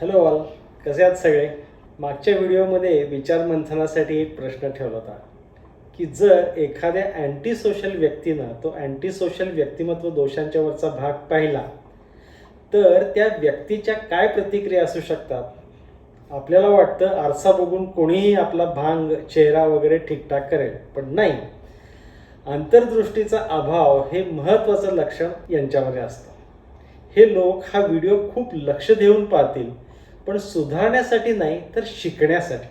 Hello all, कसे आहात सगळे? मागच्या व्हिडिओमध्ये विचार मंथनासाठी एक प्रश्न ठेवला होता की जर एखाद्या अँटी सोशल व्यक्तीनं तो अँटी सोशल व्यक्तिमत्व दोषांच्या वरचा भाग पाहिला तर त्या व्यक्तीच्या काय प्रतिक्रिया असू शकतात. आपल्याला वाटतं आरसा बघून कोणीही आपला भांग चेहरा वगैरे ठीकठाक करेल, पण नाही. अंतर्दृष्टीचा अभाव हे महत्त्वाचं लक्षण यांच्यामध्ये असतं. हे लोक हा व्हिडिओ खूप लक्ष देऊन पाहतील, पण सुधारण्यासाठी नाही तर शिकण्यासाठी.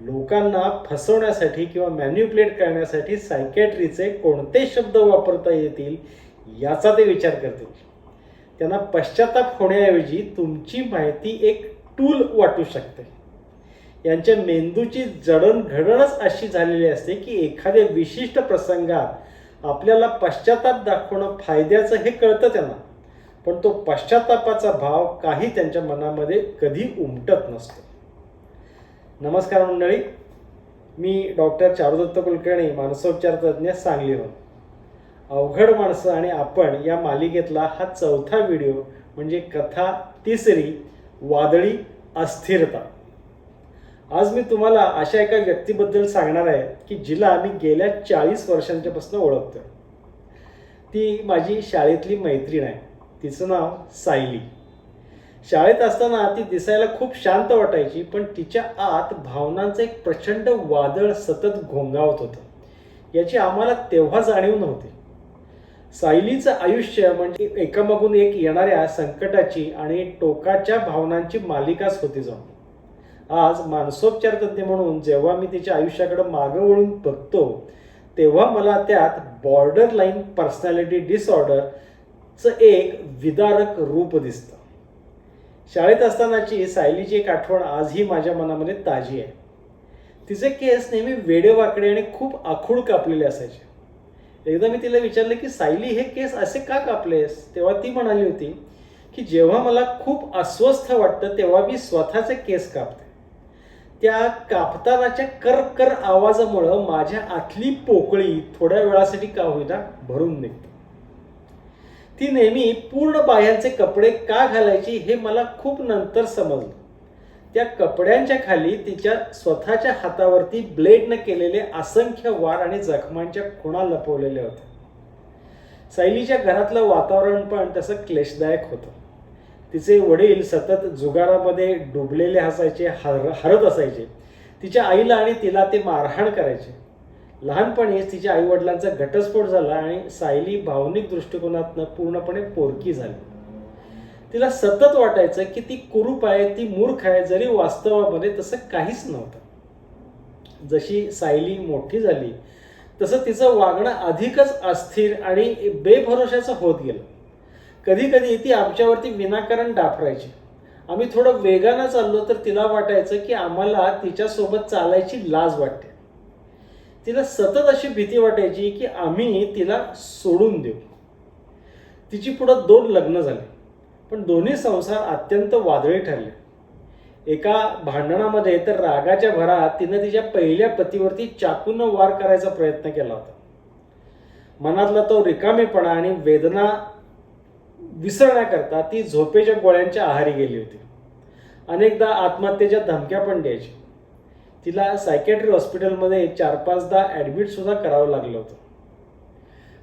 लोकांना फसवण्यासाठी किंवा मॅन्युप्युलेट करण्यासाठी सायकॅट्रीचे कोणते शब्द वापरता येतील याचा ते विचार करतील. त्यांना पश्चाताप होण्याऐवजी तुमची माहिती एक टूल वाटू शकते. यांच्या मेंदूची जडणघडणच अशी झालेली असते की एखाद्या विशिष्ट प्रसंगात आपल्याला पश्चाताप दाखवणं फायद्याचं हे कळतं त्यांना, पण तो पश्चातापाचा भाव काही त्यांच्या मनामध्ये कधी उमटत नसतो. नमस्कार मंडळी, मी डॉक्टर चारुदत्त कुलकर्णी, मानसोपचार तज्ज्ञ, सांगलीहून. अवघड माणसं आणि आपण या मालिकेतला हा चौथा व्हिडिओ म्हणजे कथा तिसरी, वादळी अस्थिरता. आज मी तुम्हाला अशा एका व्यक्तीबद्दल सांगणार आहे की जिला मी गेल्या 40 वर्षांच्यापासून ओळखतो. ती माझी शाळेतली मैत्रीण आहे. तिचं नाव सायली. शाळेत असताना ती दिसायला खूप शांत वाटायची, पण तिच्या आत भावनांचं एक प्रचंड वादळ सतत घोंगावत होतं. याची आम्हाला तेव्हा जाणीव नव्हती. सायलीचं आयुष्य म्हणजे एकामागून एक येणाऱ्या संकटाची आणि टोकाच्या भावनांची मालिकाच होती जणू. आज मानसोपचार तज्ज्ञ म्हणून जेव्हा मी तिच्या आयुष्याकडे मागं वळून बघतो तेव्हा मला त्यात बॉर्डर लाईन पर्सनॅलिटी डिसऑर्डरचं एक विदारक रूप दिसतं. शाळेत असतानाची सायलीची एक आठवण आजही माझ्या मनामध्ये ताजी आहे. तिचे केस नेहमी वेडेवाकडे आणि खूप आखूड कापलेले असायचे. एकदा मी तिला विचारलं की सायली, हे केस असे का कापलेस? तेव्हा ती म्हणाली होती की जेव्हा मला खूप अस्वस्थ वाटतं तेव्हा मी स्वतःचे केस कापते. त्या कापतानाच्या कर आवाजामुळं माझ्या आतली पोकळी थोड्या वेळासाठी का होईना भरून निघते. ती नेहमी पूर्ण बाह्यांचे कपडे का घालायची हे मला खूप नंतर समजलं. त्या कपड्यांच्या खाली तिच्या स्वतःच्या हातावरती ब्लेडनं केलेले असंख्य वार आणि जखमांच्या खुणा लपवलेल्या होत्या. सायलीच्या घरातलं वातावरण पण तसं क्लेशदायक होतं. तिचे वडील सतत जुगारामध्ये डुबलेले असायचे, हरत असायचे. तिच्या आईला आणि तिला ते मारहाण करायचे. लहानपणीच तिच्या आईवडिलांचा घटस्फोट झाला आणि सायली भावनिक दृष्टिकोनातनं पूर्णपणे पोरकी झाली. तिला सतत वाटायचं की ती कुरूप आहे, ती मूर्ख आहे, जरी वास्तवामध्ये तसं काहीच नव्हतं. जशी सायली मोठी झाली तसं तिचं वागणं अधिकच अस्थिर आणि बेभरोशाचं होत गेलं. कधी कधी ती आमच्यावरती विनाकारण डाफरायची. आम्ही थोडं वेगानं चाललो तर तिला वाटायचं की आम्हाला तिच्यासोबत चालायची लाज वाटते. तिला सतत अशी भीती वाटायची की आम्ही तिला सोडून देऊ. तिची पुढं 2 लग्न झाली, पण दोन्ही संसार अत्यंत वादळी ठरले. एका भांडणामध्ये तर रागाच्या भरात तिनं तिच्या पहिल्या पतीवरती चाकूनं वार करायचा प्रयत्न केला होता. मनातला तो रिकामेपणा आणि वेदना विसरण्याकरता ती झोपेच्या गोळ्यांच्या आहारी गेली होती. अनेकदा आत्महत्येच्या धमक्या पण द्यायची. तिला सायकॅट्री हॉस्पिटलमध्ये 4-5दा ॲडमिट सुद्धा करावं लागलं होतं.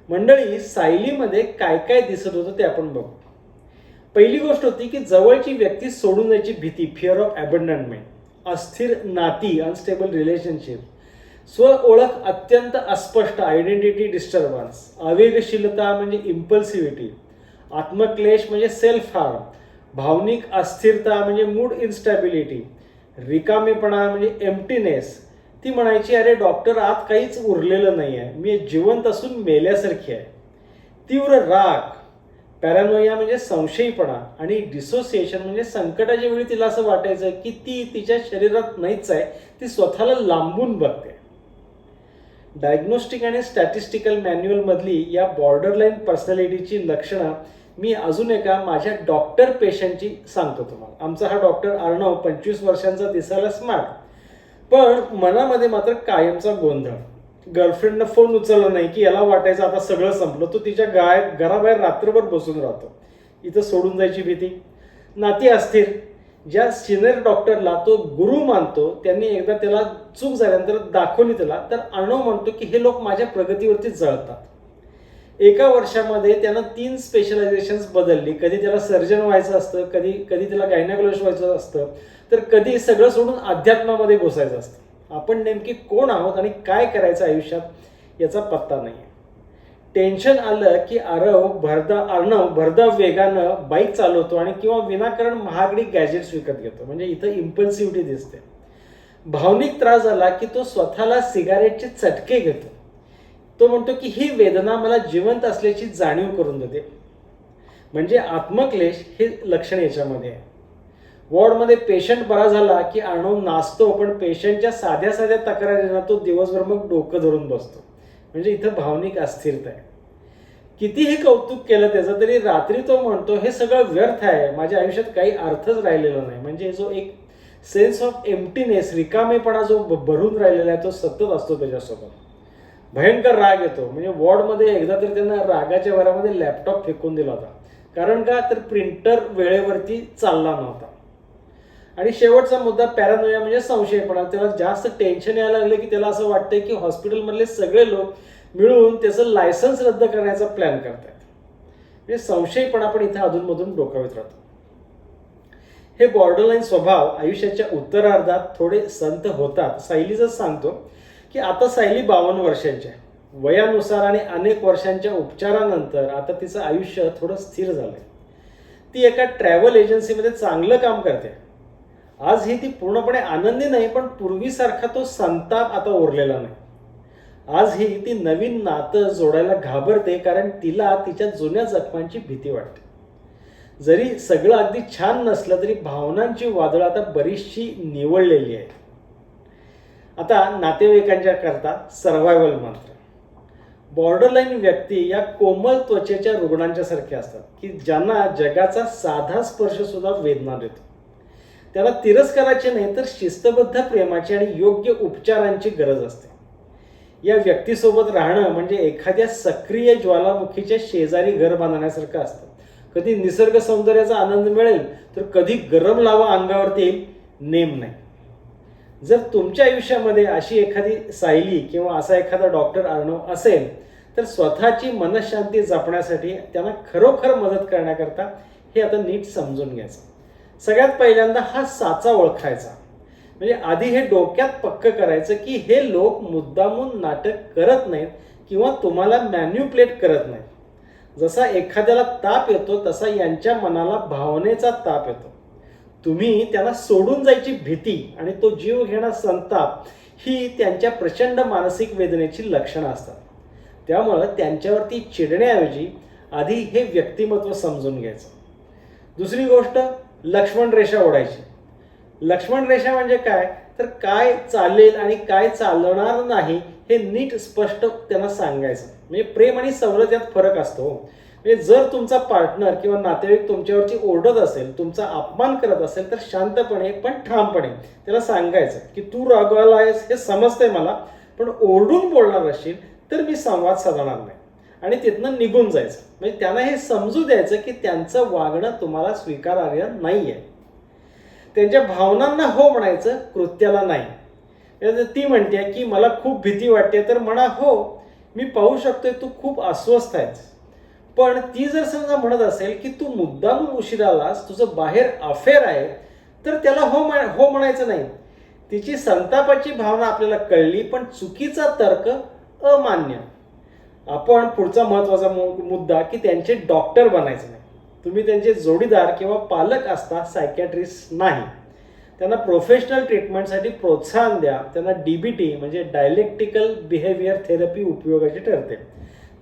मंडळी, सायलीमध्ये काय काय दिसत होतं ते आपण बघू. पहिली गोष्ट होती की जवळची व्यक्ती सोडून जायची भीती, फिअर ऑफ अबंडनमेंट. अस्थिर नाती, अनस्टेबल रिलेशनशिप. स्व ओळख अत्यंत अस्पष्ट, आयडेंटिटी डिस्टर्बन्स. आवेगशीलता म्हणजे इम्पल्सिव्हिटी. आत्मक्लेश म्हणजे सेल्फ हार्म. भावनिक अस्थिरता म्हणजे मूड इन्स्टॅबिलिटी. रिकामेपणा म्हणजे एम्प्टीनेस. ती म्हणायची, अरे डॉक्टर, आत काहीच उरलेलं नाही आहे, मी जिवंत असून मेल्यासारखी आहे. तीव्र राग. पॅरानोया म्हणजे संशयीपणा. आणि डिसोसिएशन म्हणजे संकटाच्या वेळी तिला असं वाटायचं की ती तिच्या शरीरात नाहीच आहे, ती स्वतःला लांबून बघते. डायग्नोस्टिक आणि स्टॅटिस्टिकल मॅन्युअलमधली या बॉर्डरलाईन पर्सनॅलिटीची लक्षणं मी अजून एका माझ्या डॉक्टर पेशंटची सांगतो तुम्हाला. आमचा हा डॉक्टर अर्णव 25 वर्षांचा, दिसायला स्मार्ट, पण मनामध्ये मात्र कायमचा गोंधळ. गर्लफ्रेंडनं फोन उचलला नाही की याला वाटायचं आता सगळं संपलं. तो तिच्या घराबाहेर रात्रभर बसून राहतो. इथं सोडून जायची भीती. नाती अस्थिर. ज्या सिनियर डॉक्टरला तो गुरु मानतो त्यांनी एकदा त्याला चूक झाल्यानंतर दाखवली त्याला, तर अर्णव म्हणतो की हे लोक माझ्या प्रगतीवरती जळतात. एका वर्षामध्ये त्यानं 3 स्पेशलायझेशन्स बदलली. कधी त्याला सर्जन व्हायचं असतं, कधी त्याला गायनेकोलॉजिस्ट व्हायचं असतं, तर कधी सगळं सोडून अध्यात्मामध्ये घुसायचं असतं. आपण नेमकी कोण आहोत आणि काय करायचं आयुष्यात याचा पत्ता नाही. टेन्शन आलं की अर्णव भरधाव वेगानं बाईक चालवतो आणि किंवा विनाकारण महागडी गॅजेट्स विकत घेतो. म्हणजे इथं इम्पल्सिव्हिटी दिसते. भावनिक त्रास झाला की तो स्वतःला सिगारेटचे चटके घेतो. तो म्हणतो की ही वेदना मला जिवंत असल्याची जाणीव करून देते. म्हणजे आत्मक्लेश हे लक्षण याच्यामध्ये आहे. वॉर्डमध्ये पेशंट बरा झाला की अर्णव नाचतो, पण पेशंटच्या साध्या साध्या तक्रारींना तो दिवसभर मग डोकं धरून बसतो. म्हणजे इथं भावनिक अस्थिरता आहे. कितीही कौतुक केलं त्याचं तरी रात्री तो म्हणतो हे सगळं व्यर्थ आहे, माझ्या आयुष्यात काही अर्थच राहिलेला नाही. म्हणजे जो एक सेन्स ऑफ एम्प्टीनेस, रिकामेपणा जो भरून राहिलेला आहे तो सतत असतो त्याच्यासोबत. भयंकर राग येतो. म्हणजे वॉर्डमध्ये एकदा तर त्यांना रागाच्या भरामध्ये लॅपटॉप फेकून दिला होता. कारण का, तर प्रिंटर वेळेवरती चालला नव्हता. आणि शेवटचा मुद्दा पॅरानोया म्हणजे संशयपणा. त्याला जास्त टेन्शन यायला लागलं की त्याला असं वाटतंय की हॉस्पिटलमधले सगळे लोक मिळून त्याचं लायसन्स रद्द करण्याचा प्लॅन करतायत. म्हणजे संशयपणा पण इथं अधूनमधून डोकावत राहतो. हे बॉर्डरलाईन स्वभाव आयुष्याच्या उत्तरार्धात थोडे संत होतात. सायलीच सांगतो की आता सायली 52 वर्षांची आहे. वयानुसार आणि अनेक वर्षांच्या उपचारानंतर आता तिचं आयुष्य थोडं स्थिर झालंय. ती एका ट्रॅव्हल एजन्सीमध्ये चांगलं काम करते. आजही ती पूर्णपणे आनंदी नाही, पण पूर्वीसारखा तो संताप आता उरलेला नाही. आजही ती नवीन नातं जोडायला घाबरते, कारण तिला तिच्या जुन्या जखमांची भीती वाटते. जरी सगळं अगदी छान नसलं तरी भावनांची वादळ आता बरीचशी निवळलेली आहे. आता नातेवाईकांच्या करता सर्व्हायव्हल मंत्र. बॉर्डरलाईन व्यक्ती या कोमल त्वचेच्या रुग्णांच्या सारख्या असतात की ज्यांना जगाचा साधा स्पर्श सुद्धा वेदना देतो. त्याला तिरस्काराची नाही तर शिस्तबद्ध प्रेमाची आणि योग्य उपचारांची गरज असते. या व्यक्तीसोबत राहणं म्हणजे एखाद्या सक्रिय ज्वालामुखीच्या शेजारी घर बांधण्यासारखं असतं. कधी निसर्ग सौंदर्याचा आनंद मिळेल तर कधी गरम लावा अंगावरती येईल, नेम नाही. जर तुमच्या आयुष्यामध्ये अशी एखादी सायली किंवा असा एखादा डॉक्टर अर्णव असेल तर स्वतःची मनःशांती जपण्यासाठी त्यांना खरोखर मदत करण्याकरता हे आता नीट समजून घ्यायचं. सगळ्यात पहिल्यांदा हा साचा ओळखायचा. म्हणजे आधी हे डोक्यात पक्क करायचं की हे लोक मुद्दामून नाटक करत नाहीत किंवा तुम्हाला मॅन्युप्लेट करत नाहीत. जसा एखाद्याला ताप येतो तसा यांच्या मनाला भावनेचा ताप येतो. तुम्ही त्यांना सोडून जायची भीती आणि तो जीव घेणा संताप ही त्यांच्या प्रचंड मानसिक वेदनेची लक्षणं असतात. त्यामुळं त्यांच्यावरती चिडण्याऐवजी आधी हे व्यक्तिमत्व समजून घ्यायचं. दुसरी गोष्ट, लक्ष्मण रेषा ओढायची. लक्ष्मण रेषा म्हणजे काय, तर काय चालेल आणि काय चालणार नाही हे नीट स्पष्ट त्यांना सांगायचं. म्हणजे प्रेम आणि सवलत यात फरक असतो. म्हणजे जर तुमचा पार्टनर किंवा नातेवाईक तुमच्यावरती ओरडत असेल, तुमचा अपमान करत असेल तर शांतपणे पण ठामपणे त्याला सांगायचं की तू रागवायला आहेस हे समजतंय मला, पण ओरडून बोलणार असशील तर मी संवाद साधणार नाही आणि तिथनं निघून जायचं. म्हणजे त्यांना हे समजू द्यायचं की त्यांचं वागणं तुम्हाला स्वीकारार्ह नाही आहे. त्यांच्या भावनांना हो म्हणायचं, कृत्याला नाही. ती म्हणते की मला खूप भीती वाटते तर म्हणा हो, मी पाहू शकतोय तू खूप अस्वस्थ आहेस. पण ती जर समजा म्हणत असेल की तू मुद्दाम उशिरा आलास, तुझं बाहेर अफेअर आहे, तर त्याला हो म्हणायचं नाही. तिची संतापाची भावना आपल्याला कळली, पण चुकीचा तर्क अमान्य. आपण पुढचा महत्वाचा मुद्दा की त्यांचे डॉक्टर बनायचे नाही. तुम्ही त्यांचे जोडीदार किंवा पालक असता, सायकॅट्रिस्ट नाही. त्यांना प्रोफेशनल ट्रीटमेंटसाठी प्रोत्साहन द्या. त्यांना DBT म्हणजे डायलेक्टिकल बिहेवियर थेरपी उपयोगाची ठरते.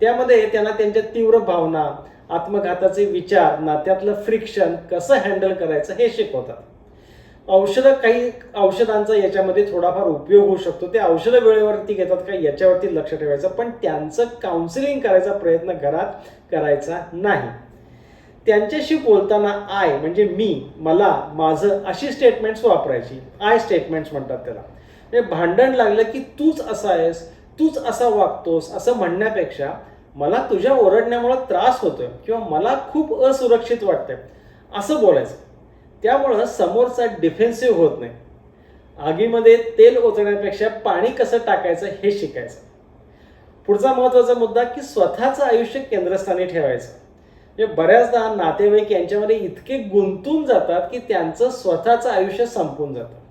त्यामध्ये त्यांना त्यांच्या तीव्र भावना, आत्मघाताचे विचार, नात्यातलं फ्रिक्शन कसं हँडल करायचं हे शिकवतात. काही औषधांचा याच्यामध्ये थोडाफार उपयोग होऊ शकतो. ते औषधं वेळेवरती घेतात का याच्यावरती लक्ष ठेवायचं, पण त्यांचं काउन्सिलिंग करायचा प्रयत्न घरात करायचा नाही. त्यांच्याशी बोलताना आय म्हणजे मी, मला, माझं अशी स्टेटमेंट्स वापरायची. आय स्टेटमेंट्स म्हणतात त्याला. म्हणजे भांडण लागलं की तूच असा आहेस, तूच असा वागतोस असं म्हणण्यापेक्षा मला तुझ्या ओरडण्यामुळे त्रास होतोय किंवा मला खूप असुरक्षित वाटतंय असं बोलायचं. त्यामुळं समोरचा डिफेन्सिव्ह होत नाही. आगीमध्ये तेल ओतण्यापेक्षा पाणी कसं टाकायचं हे शिकायचं. पुढचा महत्त्वाचा मुद्दा की स्वतःचं आयुष्य केंद्रस्थानी ठेवायचं. म्हणजे बऱ्याचदा नातेवाईक यांच्यामध्ये इतके गुंतून जातात की त्यांचं स्वतःचं आयुष्य संपून जातं.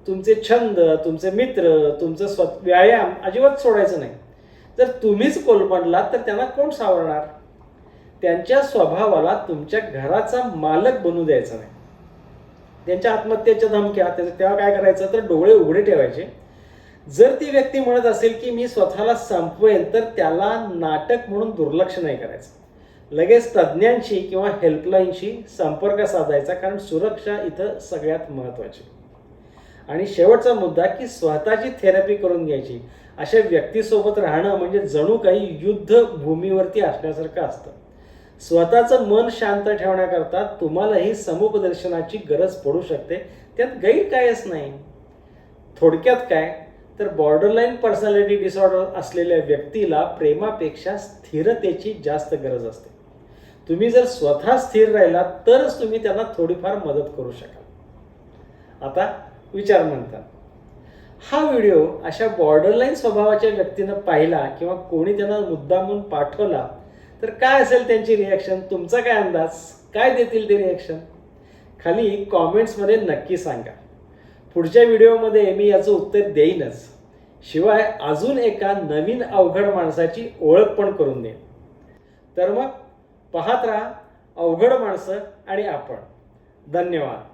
तुमचे छंद, तुमचे मित्र, तुमचं व्यायाम अजिबात सोडायचं नाही. जर तुम्हीच कोलमडलात तर त्यांना कोण सावरणार? त्यांच्या स्वभावाला तुमच्या घराचा मालक बनू द्यायचा नाही. त्यांच्या आत्महत्येच्या धमक्या तेव्हा काय करायचं तर डोळे उघडे ठेवायचे. जर ती व्यक्ती म्हणत असेल की मी स्वतःला संपवेन तर त्याला नाटक म्हणून दुर्लक्ष नाही करायचं. लगेच तज्ज्ञांशी किंवा हेल्पलाईनशी संपर्क साधायचा, कारण सुरक्षा इथं सगळ्यात महत्त्वाची. आणि शेवटचा मुद्दा की स्वतःची थेरपी करून घ्यायची. अशा व्यक्तीसोबत राहणं म्हणजे जणू काही युद्ध भूमीवरती असण्यासारखं असतं. स्वतःचं मन शांत ठेवण्याकरता तुम्हालाही समुपदेशनाची गरज पडू शकते. त्यात गैर कायच नाही. थोडक्यात काय तर बॉर्डरलाईन पर्सनॅलिटी डिसऑर्डर असलेल्या व्यक्तीला प्रेमापेक्षा स्थिरतेची जास्त गरज असते. तुम्ही जर स्वतः स्थिर राहिलात तरच तुम्ही त्यांना थोडीफार मदत करू शकाल. आता विचार म्हणतात, हा व्हिडिओ अशा बॉर्डरलाईन स्वभावाच्या व्यक्तीनं पाहिला किंवा कोणी त्यांना मुद्दामून पाठवला तर काय असेल त्यांची रिॲक्शन? तुमचा काय अंदाज? काय देतील ते रिॲक्शन? खाली कॉमेंट्समध्ये नक्की सांगा. पुढच्या व्हिडिओमध्ये मी याचं उत्तर देईनच, शिवाय अजून एका नवीन अवघड माणसाची ओळख पण करून देईन. तर मग पाहत राहा अवघड माणसं आणि आपण. धन्यवाद.